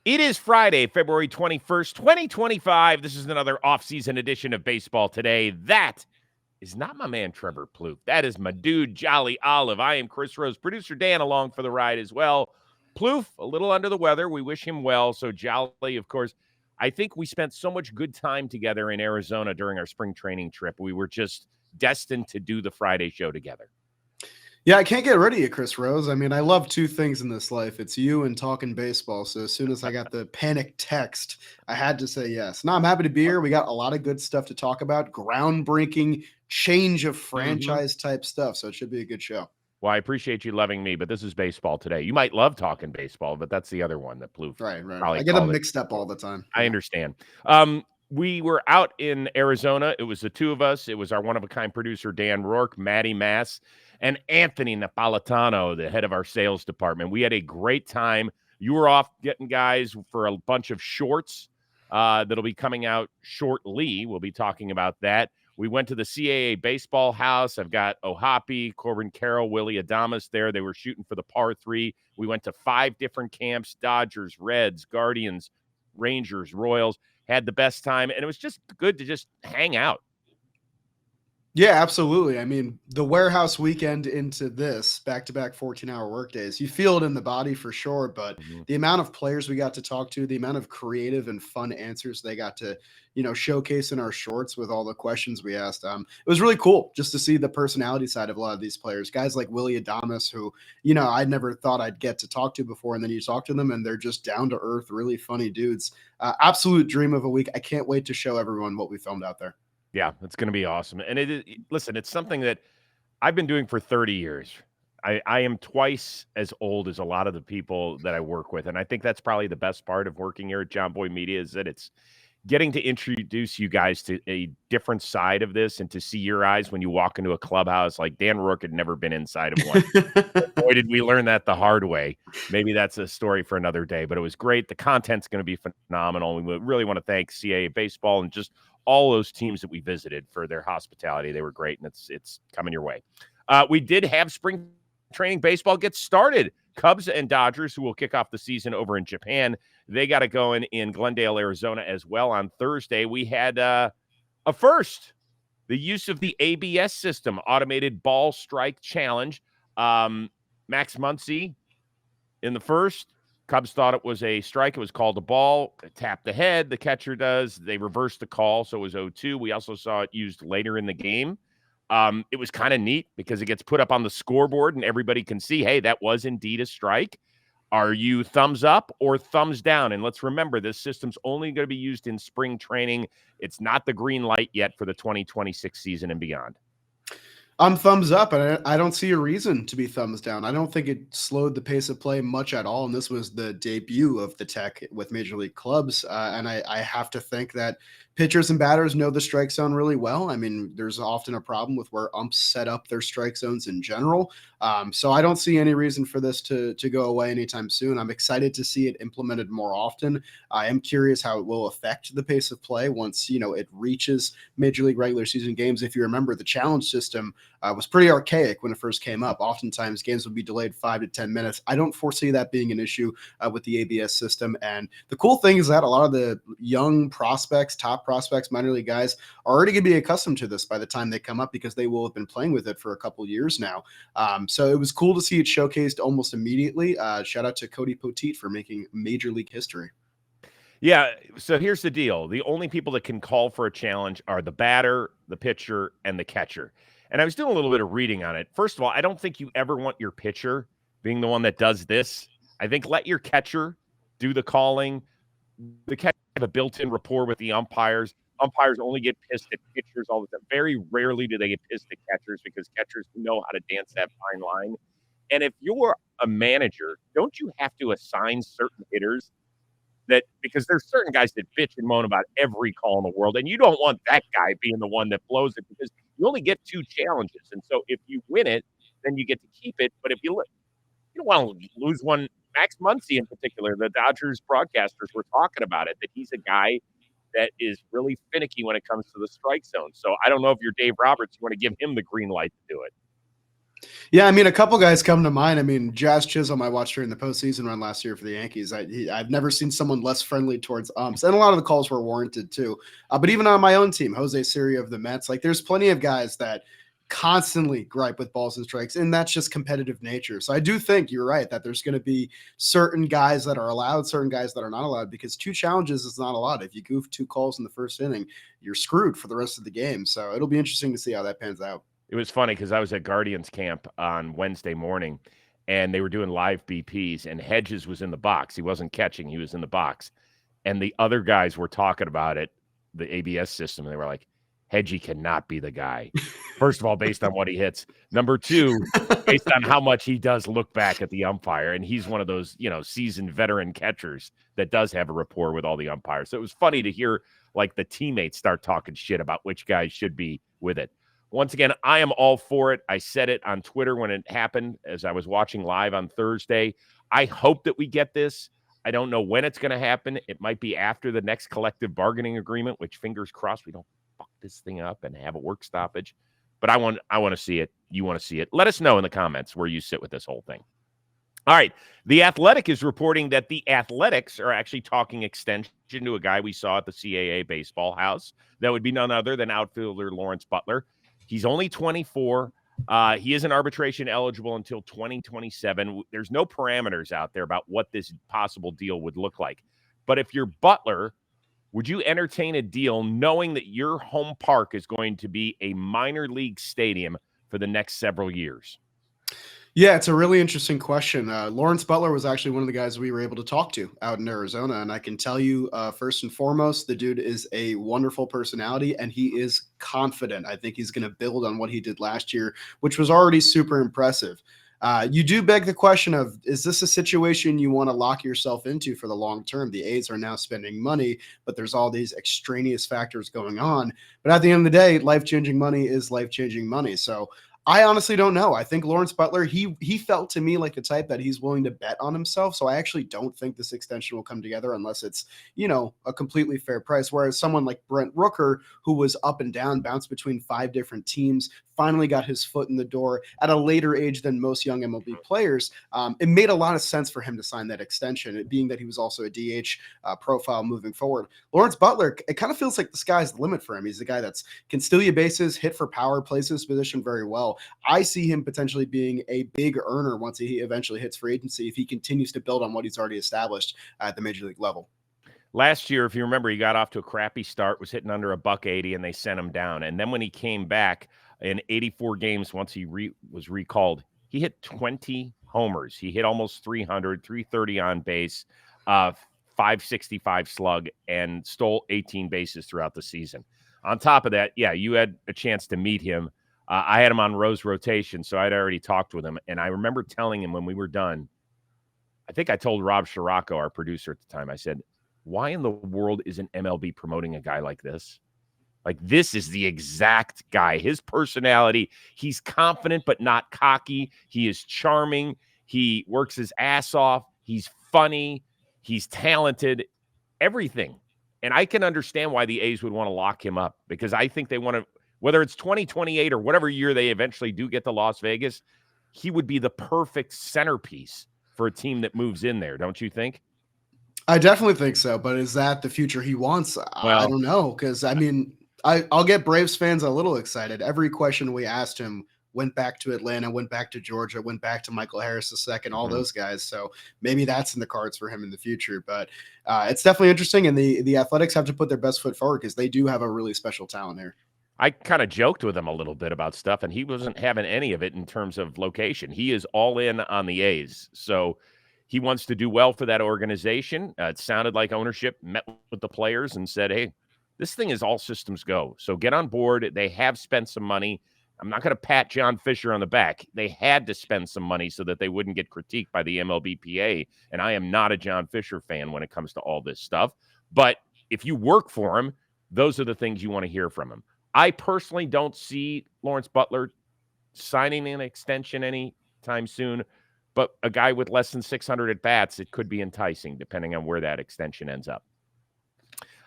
It is Friday, February 21st, 2025. This is another offseason edition of Baseball Today. That is not my man, Trevor Plouffe. That is my dude, Jolly Olive. I am Chris Rose, producer Dan along for the ride as well. Plouffe, a little under the weather. We wish him well. So Jolly, of course, I think we spent so much good time together in Arizona during our spring training trip. We were just destined to do the Friday show together. Yeah, I can't get rid of you, Chris Rose. I mean, I love two things in this life. It's you and talking baseball. So as soon as I got the panic text, I had to say yes. Now I'm happy to be here. We got a lot of good stuff to talk about. Groundbreaking change of franchise type stuff. So it should be a good show. Well, I appreciate you loving me, but this is Baseball Today. You might love talking baseball, but that's the other one that Plouffe. Right. I get them mixed up all the time. I understand. We were out in Arizona. It was the two of us. It was our one-of-a-kind producer, Dan Rourke, Maddie Mass, and Anthony Napolitano, the head of our sales department. We had a great time. You were off getting guys for a bunch of shorts that'll be coming out shortly. We'll be talking about that. We went to the CAA baseball house. I've got Ohapi, Corbin Carroll, Willie Adames there. They were shooting for the par 3. We went to 5 different camps: Dodgers, Reds, Guardians, Rangers, Royals. Had the best time, and it was just good to just hang out. Yeah, absolutely. I mean, the warehouse weekend into this back-to-back 14-hour workdays, you feel it in the body for sure, but the amount of players we got to talk to, the amount of creative and fun answers they got to, showcase in our shorts with all the questions we asked, it was really cool just to see the personality side of a lot of these players. Guys like Willie Adames, who, I never thought I'd get to talk to before, and then you talk to them, and they're just down-to-earth, really funny dudes. Absolute dream of a week. I can't wait to show everyone what we filmed out there. Yeah, it's going to be awesome. And listen, it's something that I've been doing for 30 years. I am twice as old as a lot of the people that I work with. And I think that's probably the best part of working here at John Boy Media, is that it's getting to introduce you guys to a different side of this and to see your eyes when you walk into a clubhouse. Like Dan Rourke had never been inside of one. Boy, did we learn that the hard way. Maybe that's a story for another day, but it was great. The content's going to be phenomenal. We really want to thank CAA Baseball and just all those teams that we visited for their hospitality. They were great, and it's coming your way. We did have spring training baseball get started. Cubs and Dodgers, who will kick off the season over in Japan, they got it going in Glendale, Arizona as well on Thursday. We had a first, the use of the ABS system, Automated Ball Strike Challenge. Max Muncy in the first. Cubs thought it was a strike. It was called a ball. It tapped the head. The catcher does. They reversed the call, so it was 0-2. We also saw it used later in the game. It was kind of neat because it gets put up on the scoreboard and everybody can see, hey, that was indeed a strike. Are you thumbs up or thumbs down? And let's remember, this system's only going to be used in spring training. It's not the green light yet for the 2026 season and beyond. I'm thumbs up, and I don't see a reason to be thumbs down. I don't think it slowed the pace of play much at all, and this was the debut of the tech with Major League clubs, and I have to think that pitchers and batters know the strike zone really well. I mean, there's often a problem with where umps set up their strike zones in general, so I don't see any reason for this to go away anytime soon. I'm excited to see it implemented more often. I am curious how it will affect the pace of play once, it reaches Major League regular season games. If you remember, the challenge system was pretty archaic when it first came up. Oftentimes, games would be delayed 5 to 10 minutes. I don't foresee that being an issue with the ABS system. And the cool thing is that a lot of the young prospects, top prospects, minor league guys are already going to be accustomed to this by the time they come up because they will have been playing with it for a couple years now. So it was cool to see it showcased almost immediately. Shout out to Cody Poteet for making Major League history. Yeah, so here's the deal. The only people that can call for a challenge are the batter, the pitcher, and the catcher. And I was doing a little bit of reading on it. First of all, I don't think you ever want your pitcher being the one that does this. I think let your catcher do the calling. The catcher have a built-in rapport with the umpires. Umpires only get pissed at pitchers all the time. Very rarely do they get pissed at catchers because catchers know how to dance that fine line. And if you're a manager, don't you have to assign certain hitters that, because there's certain guys that bitch and moan about every call in the world, and you don't want that guy being the one that blows it because you only get 2 challenges. And so if you win it, then you get to keep it. But if you don't want to lose one. Max Muncy in particular, the Dodgers broadcasters were talking about it, that he's a guy that is really finicky when it comes to the strike zone. So I don't know if you're Dave Roberts, you want to give him the green light to do it. Yeah, I mean, a couple guys come to mind. I mean, Jazz Chisholm, I watched during the postseason run last year for the Yankees. I've never seen someone less friendly towards umps, and a lot of the calls were warranted too. But even on my own team, Jose Siri of the Mets, like there's plenty of guys that constantly gripe with balls and strikes, and that's just competitive nature. So I do think you're right that there's going to be certain guys that are allowed, certain guys that are not allowed, because 2 challenges is not a lot. If you goof 2 calls in the first inning, you're screwed for the rest of the game. So it'll be interesting to see how that pans out. It was funny because I was at Guardians camp on Wednesday morning, and they were doing live BPs, and Hedges was in the box. He wasn't catching; he was in the box, and the other guys were talking about it, the ABS system, and they were like, "Hedgie cannot be the guy." First of all, based on what he hits. Number two, based on how much he does look back at the umpire, and he's one of those seasoned veteran catchers that does have a rapport with all the umpires. So it was funny to hear like the teammates start talking shit about which guys should be with it. Once again, I am all for it. I said it on Twitter when it happened as I was watching live on Thursday. I hope that we get this. I don't know when it's going to happen. It might be after the next collective bargaining agreement, which fingers crossed we don't fuck this thing up and have a work stoppage. But I want to see it. You want to see it. Let us know in the comments where you sit with this whole thing. All right. The Athletic is reporting that the Athletics are actually talking extension to a guy we saw at the CAA baseball house. That would be none other than outfielder Lawrence Butler. He's only 24. He isn't arbitration eligible until 2027. There's no parameters out there about what this possible deal would look like. But if you're Butler, would you entertain a deal knowing that your home park is going to be a minor league stadium for the next several years? Yeah, it's a really interesting question. Lawrence Butler was actually one of the guys we were able to talk to out in Arizona. And I can tell you, first and foremost, the dude is a wonderful personality and he is confident. I think he's going to build on what he did last year, which was already super impressive. You do beg the question of, is this a situation you want to lock yourself into for the long term? The A's are now spending money, but there's all these extraneous factors going on. But at the end of the day, life-changing money is life-changing money. So I honestly don't know. I think Lawrence Butler, he felt to me like the type that he's willing to bet on himself. So I actually don't think this extension will come together unless it's, a completely fair price. Whereas someone like Brent Rooker, who was up and down, bounced between 5 different teams, finally got his foot in the door at a later age than most young MLB players. It made a lot of sense for him to sign that extension, it being that he was also a DH profile moving forward. Lawrence Butler, it kind of feels like the sky's the limit for him. He's the guy that's can steal you bases, hit for power, plays his position very well. I see him potentially being a big earner once he eventually hits free agency if he continues to build on what he's already established at the major league level. Last year, if you remember, he got off to a crappy start, was hitting under $180, and they sent him down. And then when he came back in 84 games, once he was recalled, he hit 20 homers. He hit almost 300, 330 on base, 565 slug, and stole 18 bases throughout the season. On top of that, yeah, you had a chance to meet him. I had him on Rose rotation, so I'd already talked with him. And I remember telling him when we were done, I think I told Rob Scirocco, our producer at the time, I said, why in the world isn't MLB promoting a guy like this? Like, this is the exact guy. His personality, he's confident but not cocky. He is charming. He works his ass off. He's funny. He's talented. Everything. And I can understand why the A's would want to lock him up because I think they want to, whether it's 2028 or whatever year they eventually do get to Las Vegas, he would be the perfect centerpiece for a team that moves in there, don't you think? I definitely think so, but is that the future he wants? I don't know, because I mean, I'll get Braves fans a little excited. Every question we asked him went back to Atlanta, went back to Georgia, went back to Michael Harris II, all those guys. So maybe that's in the cards for him in the future. But it's definitely interesting, and the Athletics have to put their best foot forward because they do have a really special talent here. I kind of joked with him a little bit about stuff, and he wasn't having any of it in terms of location. He is all in on the A's. So he wants to do well for that organization. It sounded like ownership met with the players and said, hey, this thing is all systems go. So get on board. They have spent some money. I'm not going to pat John Fisher on the back. They had to spend some money so that they wouldn't get critiqued by the MLBPA. And I am not a John Fisher fan when it comes to all this stuff. But if you work for him, those are the things you want to hear from him. I personally don't see Lawrence Butler signing an extension anytime soon, but a guy with less than 600 at-bats, it could be enticing depending on where that extension ends up.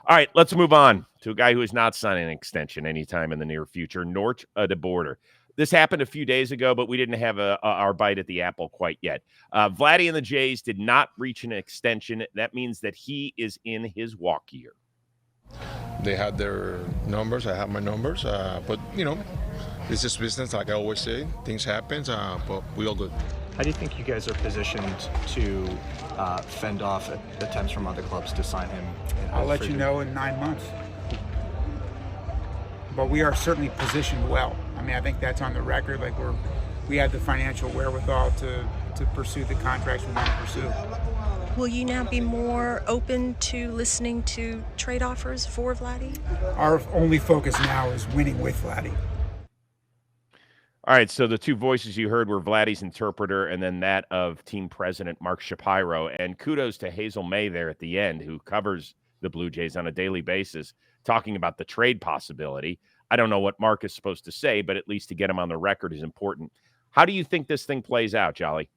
All right, let's move on to a guy who is not signing an extension anytime in the near future, North of the border. This happened a few days ago, but we didn't have our bite at the apple quite yet. Vladdy and the Jays did not reach an extension. That means that he is in his walk year. They had their numbers. I have my numbers. But, this is business, like I always say. Things happen, but we all good. How do you think you guys are positioned to fend off attempts from other clubs to sign him? I'll let you know in 9 months. But we are certainly positioned well. I mean, I think that's on the record. Like we have the financial wherewithal to pursue the contracts we want to pursue. Will you now be more open to listening to trade offers for Vladdy? Our only focus now is winning with Vladdy. All right, so the two voices you heard were Vladdy's interpreter and then that of team president Mark Shapiro. And kudos to Hazel May there at the end, who covers the Blue Jays on a daily basis, talking about the trade possibility. I don't know what Mark is supposed to say, but at least to get him on the record is important. How do you think this thing plays out, Jolly?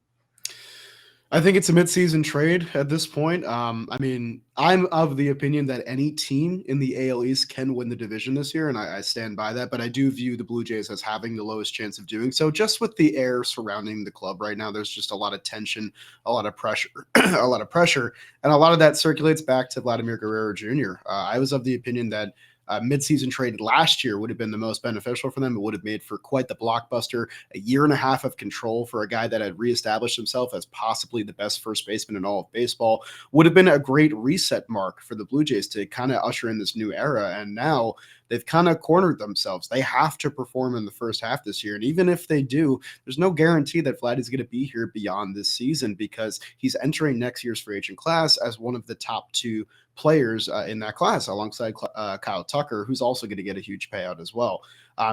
I think it's a midseason trade at this point. I mean, I'm of the opinion that any team in the AL East can win the division this year, and I stand by that. But I do view the Blue Jays as having the lowest chance of doing so, just with the air surrounding the club right now. There's just a lot of tension, a lot of pressure, and a lot of that circulates back to Vladimir Guerrero Jr. I was of the opinion that midseason trade last year would have been the most beneficial for them. It would have made for quite the blockbuster, a year and a half of control for a guy that had reestablished himself as possibly the best first baseman in all of baseball. Would have been a great reset mark for the Blue Jays to kind of usher in this new era. And now they've kind of cornered themselves. They have to perform in the first half this year. And even if they do, there's no guarantee that Vlad is going to be here beyond this season, because he's entering next year's free agent class as one of the top two players in that class, alongside Kyle Tucker, who's also going to get a huge payout as well.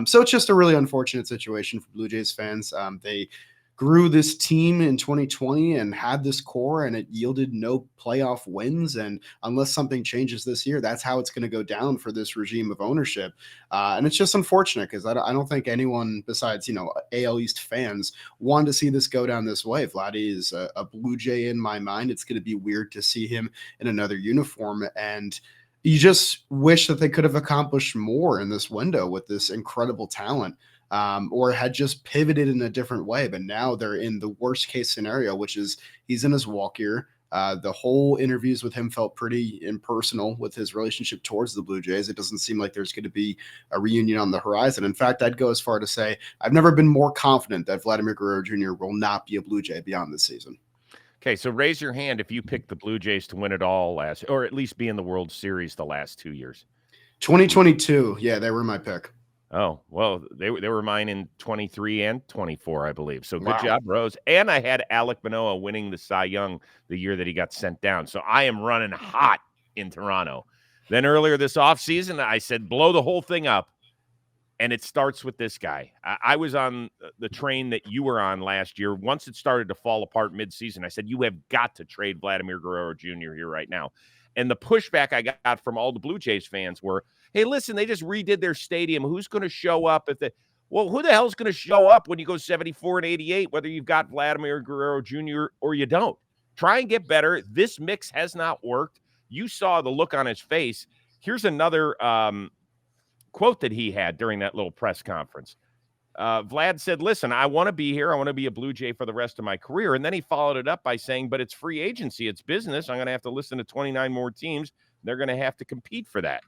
So it's just a really unfortunate situation for Blue Jays fans. They grew this team in 2020 and had this core, and it yielded no playoff wins. And unless something changes this year, that's how it's going to go down for this regime of ownership. And it's just unfortunate, because I don't think anyone besides, AL East fans want to see this go down this way. Vladdy is a Blue Jay in my mind. It's going to be weird to see him in another uniform. And you just wish that they could have accomplished more in this window with this incredible talent. Or had just pivoted in a different way. But now they're in the worst case scenario, which is he's in his walk year. The whole interviews with him felt pretty impersonal with his relationship towards the Blue Jays. It doesn't seem like there's going to be a reunion on the horizon. In fact, I'd go as far to say I've never been more confident that Vladimir Guerrero Jr. will not be a Blue Jay beyond this season. Okay, so raise your hand if you picked the Blue Jays to win it all or at least be in the World Series the last 2 years. 2022, yeah, they were my pick. Oh, well, they were mine in 23 and 24, I believe. So good job, Rose. And I had Alek Manoah winning the Cy Young the year that he got sent down. So I am running hot in Toronto. Then earlier this offseason, I said, blow the whole thing up. And it starts with this guy. I was on the train that you were on last year. Once it started to fall apart midseason, I said, you have got to trade Vladimir Guerrero Jr. here right now. And the pushback I got from all the Blue Jays fans were, hey, listen, they just redid their stadium. Who's going to show up who the hell's going to show up when you go 74 and 88, whether you've got Vladimir Guerrero Jr. or you don't? Try and get better. This mix has not worked. You saw the look on his face. Here's another quote that he had during that little press conference. Vlad said, listen, I want to be here. I want to be a Blue Jay for the rest of my career. And then he followed it up by saying, but it's free agency. It's business. I'm going to have to listen to 29 more teams. They're going to have to compete for that.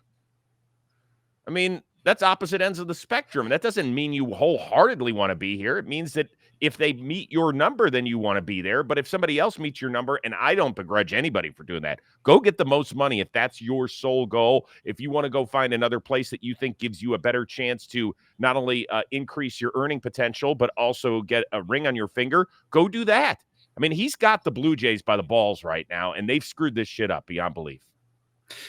I mean, that's opposite ends of the spectrum. That doesn't mean you wholeheartedly want to be here. It means that if they meet your number, then you want to be there. But if somebody else meets your number, and I don't begrudge anybody for doing that, go get the most money if that's your sole goal. If you want to go find another place that you think gives you a better chance to not only increase your earning potential, but also get a ring on your finger, go do that. I mean, he's got the Blue Jays by the balls right now, and they've screwed this shit up beyond belief.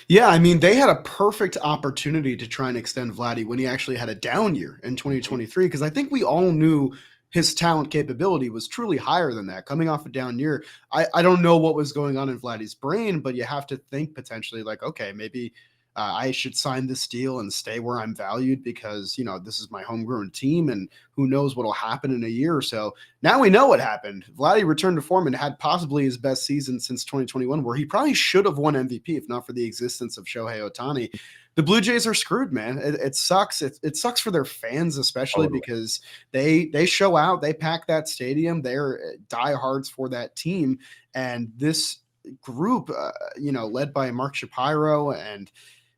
Yeah, I mean, they had a perfect opportunity to try and extend Vladdy when he actually had a down year in 2023, because I think we all knew his talent capability was truly higher than that. Coming off a down year, I don't know what was going on in Vladdy's brain, but you have to think potentially like, okay, maybe I should sign this deal and stay where I'm valued because, this is my homegrown team and who knows what will happen in a year or so. Now we know what happened. Vladdy returned to form and had possibly his best season since 2021, where he probably should have won MVP if not for the existence of Shohei Ohtani. The Blue Jays are screwed, man. It sucks. It sucks for their fans, especially because they show out, they pack that stadium, they're diehards for that team. And this group, led by Mark Shapiro, and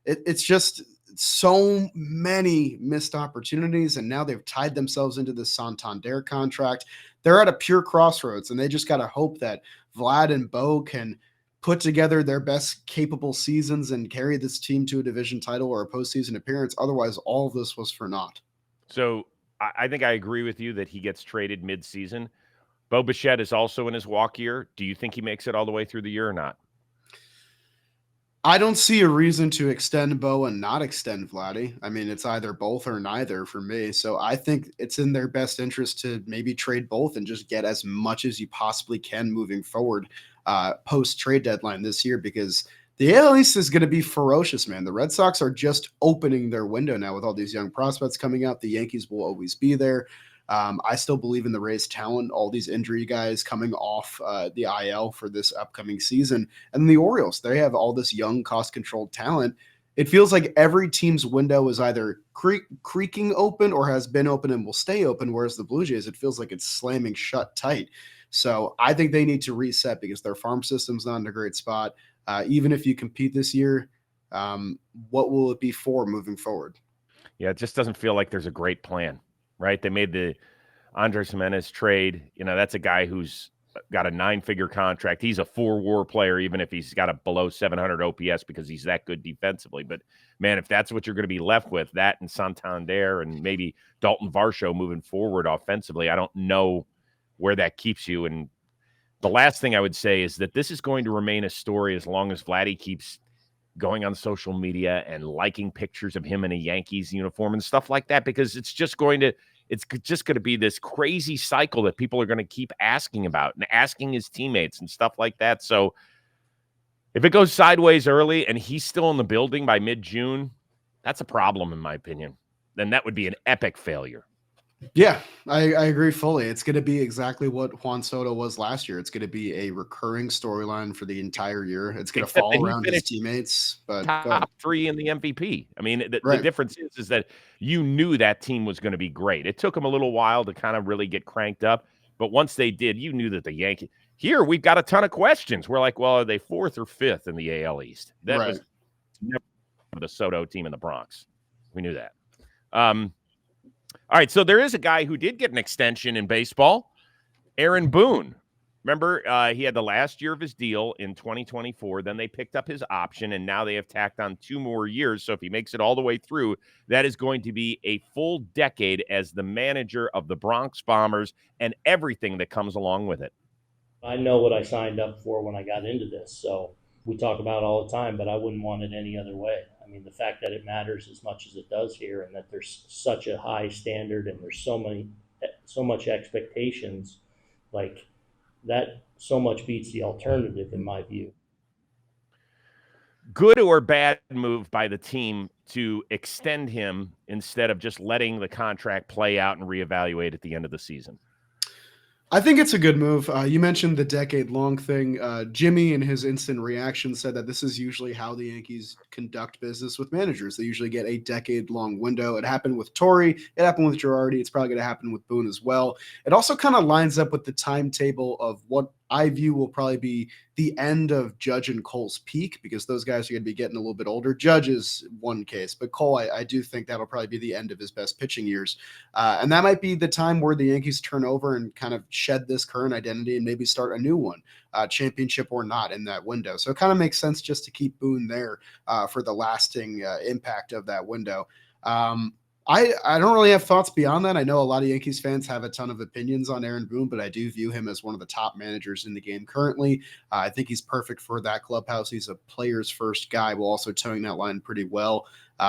it's just so many missed opportunities. And now they've tied themselves into the Santander contract. They're at a pure crossroads, and they just got to hope that Vlad and Bo can put together their best capable seasons and carry this team to a division title or a postseason appearance. Otherwise, all of this was for naught. So I think I agree with you that he gets traded mid-season. Bo Bichette is also in his walk year. Do you think he makes it all the way through the year or not? I don't see a reason to extend Bo and not extend Vladdy. I mean, it's either both or neither for me. So I think it's in their best interest to maybe trade both and just get as much as you possibly can moving forward post-trade deadline this year, because the AL East is going to be ferocious, man. The Red Sox are just opening their window now with all these young prospects coming up. The Yankees will always be there. I still believe in the Rays' talent, all these injury guys coming off the IL for this upcoming season. And the Orioles, they have all this young, cost-controlled talent. It feels like every team's window is either creaking open or has been open and will stay open, whereas the Blue Jays, it feels like it's slamming shut tight. So I think they need to reset because their farm system's not in a great spot. Even if you compete this year, what will it be for moving forward? Yeah, it just doesn't feel like there's a great plan. Right? They made the Andres Jimenez trade. That's a guy who's got a 9-figure contract. He's a 4-WAR player, even if he's got a below 700 OPS because he's that good defensively. But, man, if that's what you're going to be left with, that and Santander and maybe Dalton Varsho moving forward offensively, I don't know where that keeps you. And the last thing I would say is that this is going to remain a story as long as Vladdy keeps going on social media and liking pictures of him in a Yankees uniform and stuff like that, because it's just going to be this crazy cycle that people are going to keep asking about and asking his teammates and stuff like that. So if it goes sideways early and he's still in the building by mid-June, that's a problem in my opinion. Then that would be an epic failure. Yeah, I agree fully. It's going to be exactly what Juan Soto was last year. It's going to be a recurring storyline for the entire year. It's going to fall around his teammates. But top 3 in the MVP. I mean, the difference is that you knew that team was going to be great. It took them a little while to kind of really get cranked up. But once they did, you knew that the Yankees – here, we've got a ton of questions. We're like, well, are they 4th or 5th in the AL East? That was never the Soto team in the Bronx. We knew that. All right, so there is a guy who did get an extension in baseball, Aaron Boone. Remember, he had the last year of his deal in 2024. Then they picked up his option, and now they have tacked on 2 more years. So if he makes it all the way through, that is going to be a full decade as the manager of the Bronx Bombers and everything that comes along with it. I know what I signed up for when I got into this, so we talk about it all the time, but I wouldn't want it any other way. I mean, the fact that it matters as much as it does here and that there's such a high standard and there's so much expectations, like that so much beats the alternative in my view. Good or bad move by the team to extend him instead of just letting the contract play out and reevaluate at the end of the season? I think it's a good move. You mentioned the decade-long thing. Jimmy, in his instant reaction, said that this is usually how the Yankees conduct business with managers. They usually get a decade-long window. It happened with Torrey. It happened with Girardi. It's probably going to happen with Boone as well. It also kind of lines up with the timetable of what I view will probably be the end of Judge and Cole's peak, because those guys are going to be getting a little bit older. Judge is one case, but Cole, I do think that'll probably be the end of his best pitching years. And that might be the time where the Yankees turn over and kind of shed this current identity and maybe start a new one, championship or not, in that window. So it kind of makes sense just to keep Boone there for the lasting impact of that window. I don't really have thoughts beyond that. I know a lot of Yankees fans have a ton of opinions on Aaron Boone, but I do view him as one of the top managers in the game currently. I think he's perfect for that clubhouse. He's a player's first guy while also towing that line pretty well.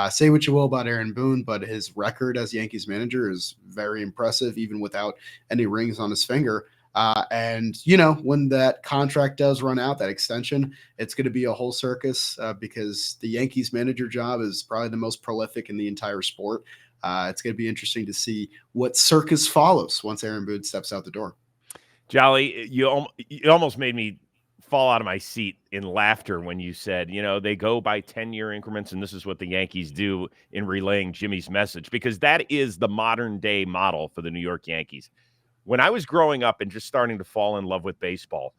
Say what you will about Aaron Boone, but his record as Yankees manager is very impressive, even without any rings on his finger. And, when that contract does run out, that extension, it's going to be a whole circus because the Yankees manager job is probably the most prolific in the entire sport. It's going to be interesting to see what circus follows once Aaron Boone steps out the door. Jolly, you almost made me fall out of my seat in laughter when you said, they go by 10-year increments, and this is what the Yankees do in relaying Jimmy's message, because that is the modern day model for the New York Yankees. When I was growing up and just starting to fall in love with baseball,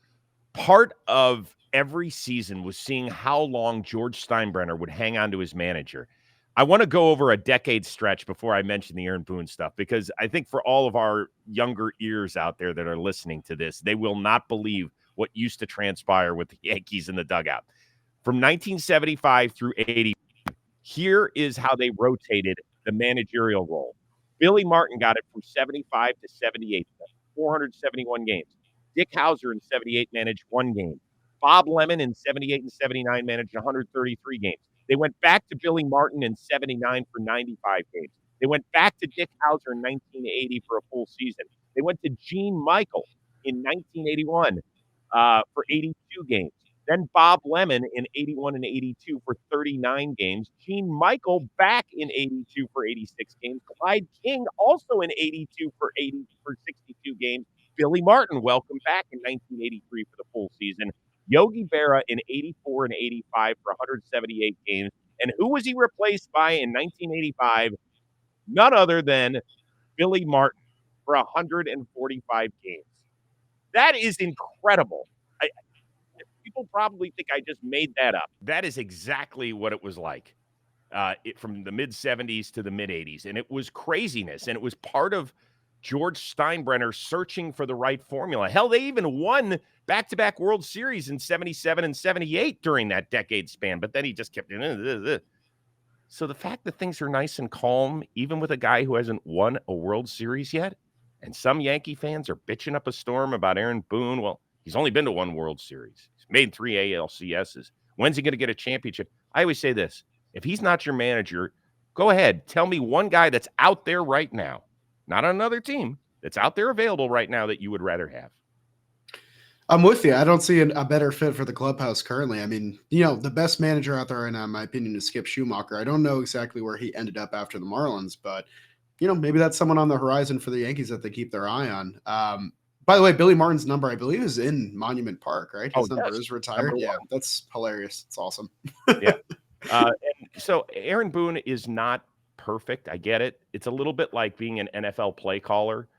part of every season was seeing how long George Steinbrenner would hang on to his manager. I want to go over a decade stretch before I mention the Aaron Boone stuff, because I think for all of our younger ears out there that are listening to this, they will not believe what used to transpire with the Yankees in the dugout. From 1975 through 80, here is how they rotated the managerial role. Billy Martin got it from 75 to 78, 471 games. Dick Hauser in 78 managed 1 game. Bob Lemon in 78 and 79 managed 133 games. They went back to Billy Martin in 79 for 95 games. They went back to Dick Hauser in 1980 for a full season. They went to Gene Michael in 1981 for 82 games. Then Bob Lemon in 81 and 82 for 39 games. Gene Michael back in 82 for 86 games. Clyde King also in 82 for 62 games. Billy Martin, welcome back in 1983 for the full season. Yogi Berra in 84 and 85 for 178 games. And who was he replaced by in 1985? None other than Billy Martin for 145 games. That is incredible. People probably think I just made that up. That is exactly what it was like from the mid-70s to the mid-80s. And it was craziness. And it was part of George Steinbrenner searching for the right formula. Hell, they even won back-to-back World Series in 77 and 78 during that decade span. But then he just kept doing. So the fact that things are nice and calm, even with a guy who hasn't won a World Series yet, and some Yankee fans are bitching up a storm about Aaron Boone, well, he's only been to 1 World Series. He's made 3 ALCSs. When's he going to get a championship? I always say this. If he's not your manager, go ahead. Tell me one guy that's out there right now, not on another team, that's out there available right now that you would rather have. I'm with you. I don't see a better fit for the clubhouse currently. I mean, the best manager out there right now, in my opinion, is Skip Schumacher. I don't know exactly where he ended up after the Marlins, but, maybe that's someone on the horizon for the Yankees that they keep their eye on. By the way, Billy Martin's number, I believe, is in Monument Park, right? His number is retired. Yeah, that's hilarious. It's awesome. Yeah. And so Aaron Boone is not perfect. I get it. It's a little bit like being an NFL play caller.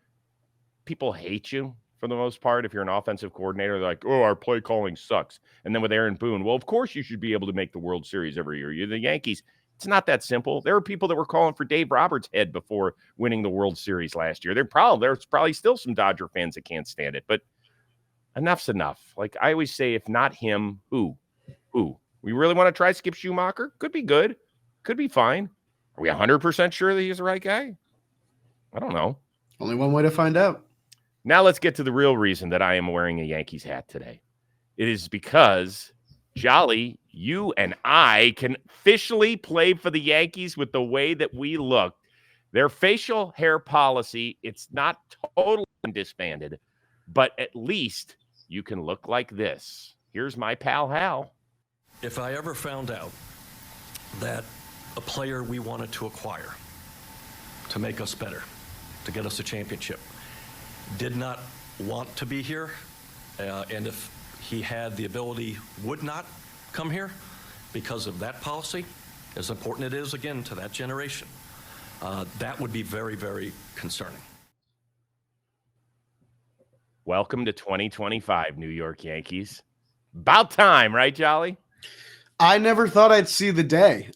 People hate you for the most part. If you're an offensive coordinator, they're like, oh, our play calling sucks. And then with Aaron Boone, well, of course you should be able to make the World Series every year. You're the Yankees. It's not that simple. There are people that were calling for Dave Roberts' head before winning the World Series last year. There's probably still some Dodger fans that can't stand it, but enough's enough. Like I always say, if not him, who? We really want to try Skip Schumacher? Could be good. Could be fine. Are we 100% sure that he's the right guy? I don't know. Only one way to find out. Now let's get to the real reason that I am wearing a Yankees hat today. It is because, Jolly, you and I can officially play for the Yankees with the way that we look. Their facial hair policy, it's not totally disbanded, but at least you can look like this. Here's my pal Hal. If I ever found out that a player we wanted to acquire to make us better, to get us a championship, did not want to be here, and if he had the ability, would not come here because of that policy, as important it is, again, to that generation, that would be very, very concerning. Welcome to 2025, New York Yankees. About time, right, Jolly? I never thought I'd see the day.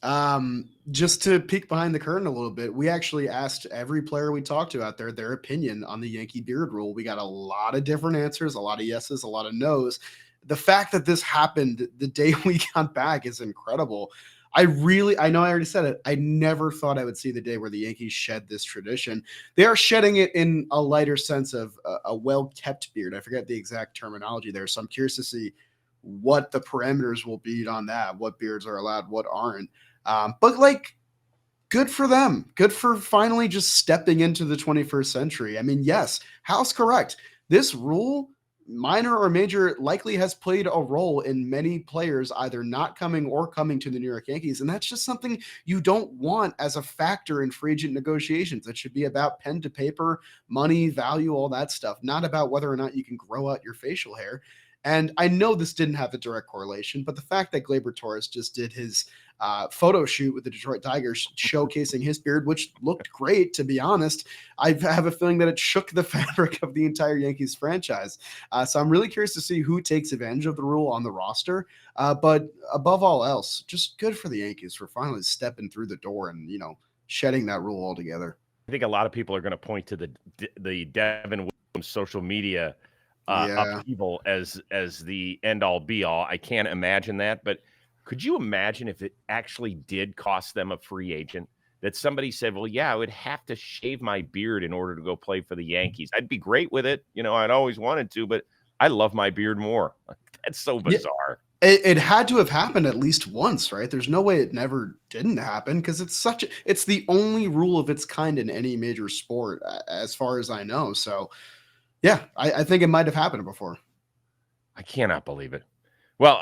Just to peek behind the curtain a little bit, we actually asked every player we talked to out there their opinion on the Yankee beard rule. We got a lot of different answers, a lot of yeses, a lot of nos. The fact that this happened the day we got back is incredible. I know I already said it. I never thought I would see the day where the Yankees shed this tradition. They are shedding it in a lighter sense of a well-kept beard. I forget the exact terminology there. So I'm curious to see what the parameters will be on that, what beards are allowed, what aren't. But like, good for them. Good for finally just stepping into the 21st century. I mean, yes, Hal's correct. this rule, minor or major, likely has played a role in many players either not coming or coming to the New York Yankees. And that's just something you don't want as a factor in free agent negotiations. It should be about pen to paper, money, value, all that stuff, not about whether or not you can grow out your facial hair. And I know this didn't have a direct correlation, but the fact that Gleyber Torres just did his photo shoot with the Detroit Tigers showcasing his beard, which looked great, to be honest, I have a feeling that it shook the fabric of the entire Yankees franchise. So I'm really curious to see who takes advantage of the rule on the roster. But above all else, just good for the Yankees for finally stepping through the door and, shedding that rule altogether. I think a lot of people are going to point to the Devin Williams social media upheaval as the end all be all. I can't imagine that, but could you imagine if it actually did cost them a free agent, that somebody said, well, yeah, I would have to shave my beard in order to go play for the Yankees. I'd be great with it. I'd always wanted to, but I love my beard more. That's so bizarre. It had to have happened at least once, right? There's no way it never didn't happen, because it's the only rule of its kind in any major sport, as far as I know. So yeah, I think it might have happened before. I cannot believe it. Well,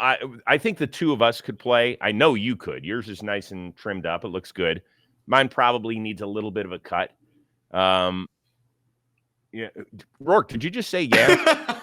I think the two of us could play. I know you could. Yours is nice and trimmed up. It looks good. Mine probably needs a little bit of a cut. Yeah, Rourke, did you just say yeah?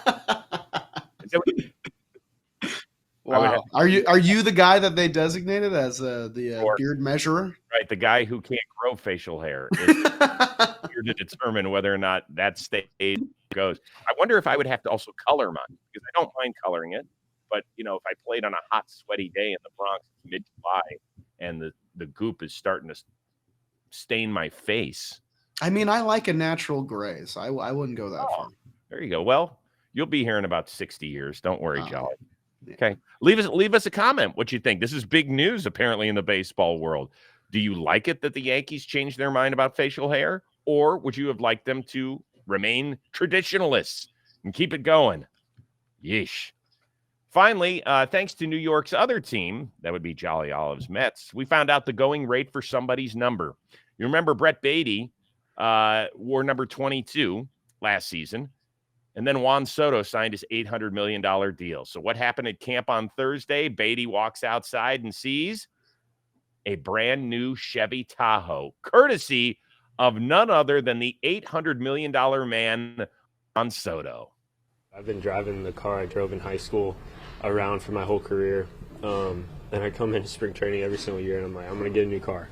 Wow. Are you the guy that they designated as the beard measurer? Right, the guy who can't grow facial hair is here to determine whether or not that stage goes. I wonder if I would have to also color mine, because I don't mind coloring it. But, if I played on a hot, sweaty day in the Bronx mid-July and the goop is starting to stain my face. I mean, I like a natural gray, so I wouldn't go that far. There you go. Well, you'll be here in about 60 years. Don't worry, Jolly. Okay. Leave us a comment what you think. This is big news, apparently, in the baseball world. Do you like it that the Yankees changed their mind about facial hair? Or would you have liked them to remain traditionalists and keep it going? Yeesh. Finally, thanks to New York's other team, that would be Jolly Olive's Mets, we found out the going rate for somebody's number. You remember Brett Baty wore number 22 last season, and then Juan Soto signed his $800 million deal. So what happened at camp on Thursday? Baty walks outside and sees a brand new Chevy Tahoe, courtesy of none other than the $800 million man, Juan Soto. I've been driving the car I drove in high school around for my whole career. And I come into spring training every single year, and I'm like, I'm going to get a new car.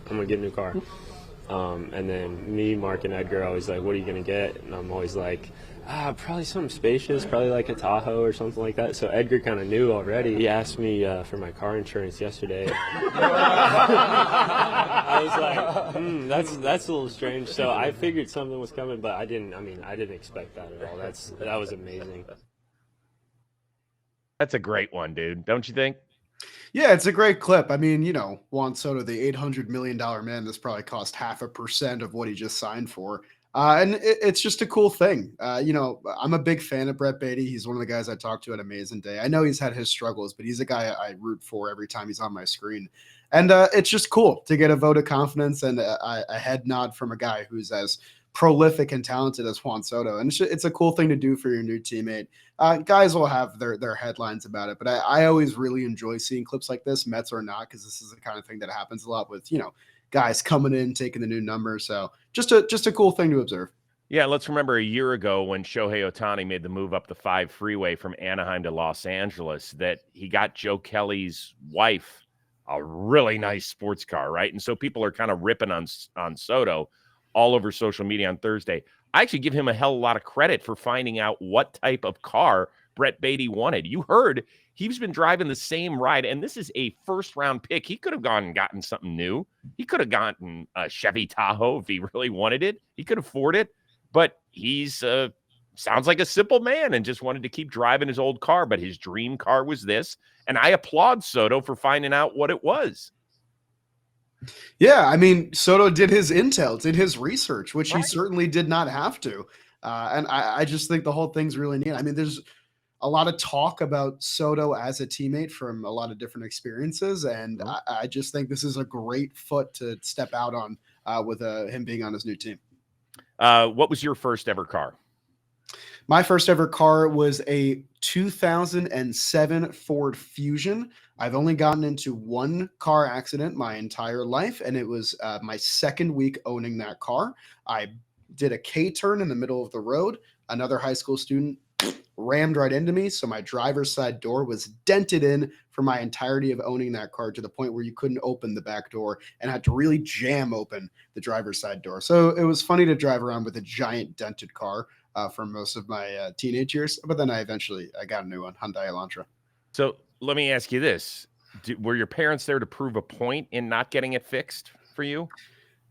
And then me, Mark, and Edgar are always like, what are you going to get? And I'm always like, probably something spacious, probably like a Tahoe or something like that. So Edgar kind of knew already. He asked me for my car insurance yesterday. I was like, that's a little strange. So I figured something was coming, but I didn't expect that at all. That was amazing. That's a great one, dude. Don't you think? Yeah, it's a great clip. I mean, Juan Soto, the $800 million man, this probably cost 0.5% of what he just signed for. And it's just a cool thing. I'm a big fan of Brett Baty. He's one of the guys I talk to at Amazing Day. I know he's had his struggles, but he's a guy I root for every time he's on my screen. And it's just cool to get a vote of confidence and a head nod from a guy who's as prolific and talented as Juan Soto. And it's a cool thing to do for your new teammate. Guys will have their headlines about it, but I always really enjoy seeing clips like this, Mets or not, because this is the kind of thing that happens a lot with, guys coming in, taking the new number. So just a cool thing to observe. Yeah, let's remember a year ago when Shohei Ohtani made the move up the 5 freeway from Anaheim to Los Angeles, that he got Joe Kelly's wife a really nice sports car, right? And so people are kind of ripping on Soto all over social media on Thursday. I actually give him a hell of a lot of credit for finding out what type of car Brett Baty wanted. You heard he's been driving the same ride, and this is a first-round pick. He could have gone and gotten something new. He could have gotten a Chevy Tahoe if he really wanted it. He could afford it, but he's sounds like a simple man and just wanted to keep driving his old car, but his dream car was this, and I applaud Soto for finding out what it was. Yeah, I mean, Soto did his intel, did his research, which he certainly did not have to. And I just think the whole thing's really neat. I mean, there's a lot of talk about Soto as a teammate from a lot of different experiences. And I just think this is a great foot to step out on with him being on his new team. What was your first ever car? My first ever car was a 2007 Ford Fusion. I've only gotten into one car accident my entire life, and it was my second week owning that car. I did a K-turn in the middle of the road. Another high school student rammed right into me, so my driver's side door was dented in for my entirety of owning that car, to the point where you couldn't open the back door and had to really jam open the driver's side door. So it was funny to drive around with a giant dented car for most of my teenage years, but then I got a new one, Hyundai Elantra. So let me ask you this. Were your parents there to prove a point in not getting it fixed for you?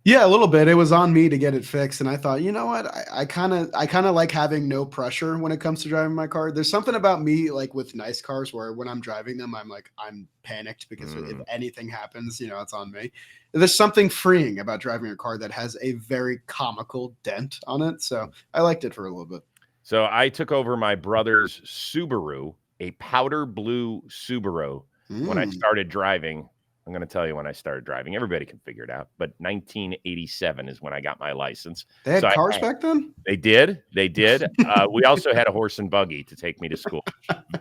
Yeah, a little bit. It was on me to get it fixed, and I thought, you know what? I kind of like having no pressure when it comes to driving my car. There's something about me, like with nice cars, where when I'm driving them, I'm panicked because if anything happens, it's on me. There's something freeing about driving a car that has a very comical dent on it. So I liked it for a little bit. So I took over my brother's Subaru, a powder blue Subaru, when I started driving. I'm going to tell you when I started driving. Everybody can figure it out. But 1987 is when I got my license. They had cars back then? They did. We also had a horse and buggy to take me to school.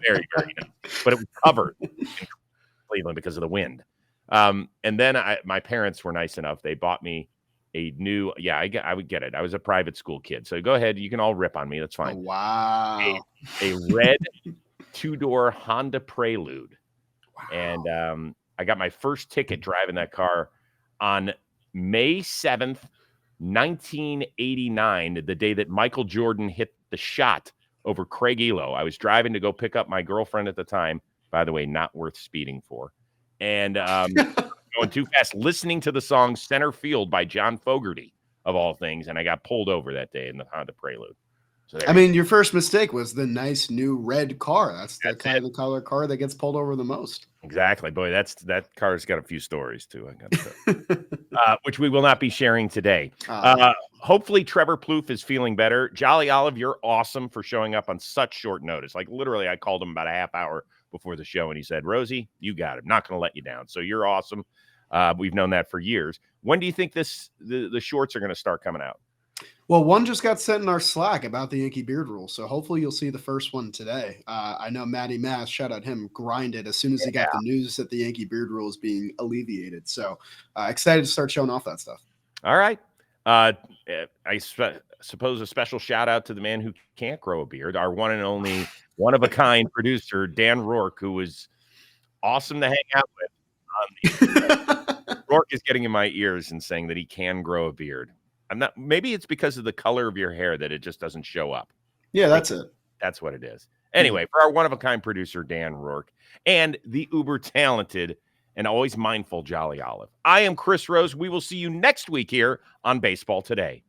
Very, very nice. But it was covered in Cleveland because of the wind. And then my parents were nice enough. They bought me a new, I would get it. I was a private school kid. So go ahead. You can all rip on me. That's fine. Oh, wow. A red two-door Honda Prelude. Wow. And I got my first ticket driving that car on May 7th, 1989, the day that Michael Jordan hit the shot over Craig Elo. I was driving to go pick up my girlfriend at the time, by the way, not worth speeding for. And going too fast, listening to the song Center Field by John Fogerty, of all things. And I got pulled over that day in the Honda Prelude. So your first mistake was the nice new red car. That's the kind of the color car that gets pulled over the most. Exactly. Boy, that car's got a few stories too, I got to say. Which we will not be sharing today. Hopefully Trevor Plouffe is feeling better. Jolly Olive, you're awesome for showing up on such short notice. Like literally, I called him about a half hour before the show and he said, Rosie, you got it. I'm not going to let you down. So you're awesome. We've known that for years. When do you think the shorts are going to start coming out? Well, one just got sent in our Slack about the Yankee beard rule, so hopefully you'll see the first one today. I know Matty Mass, shout out him, grinded as soon as he got the news that the Yankee beard rule is being alleviated. So excited to start showing off that stuff. All right. I suppose a special shout out to the man who can't grow a beard, our one and only one-of-a-kind producer, Dan Rourke, who was awesome to hang out with. Rourke is getting in my ears and saying that he can grow a beard. Maybe it's because of the color of your hair that it just doesn't show up. Yeah, that's it. That's what it is. Anyway, for our one-of-a-kind producer, Dan Rourke, and the uber-talented and always mindful Jolly Olive, I am Chris Rose. We will see you next week here on Baseball Today.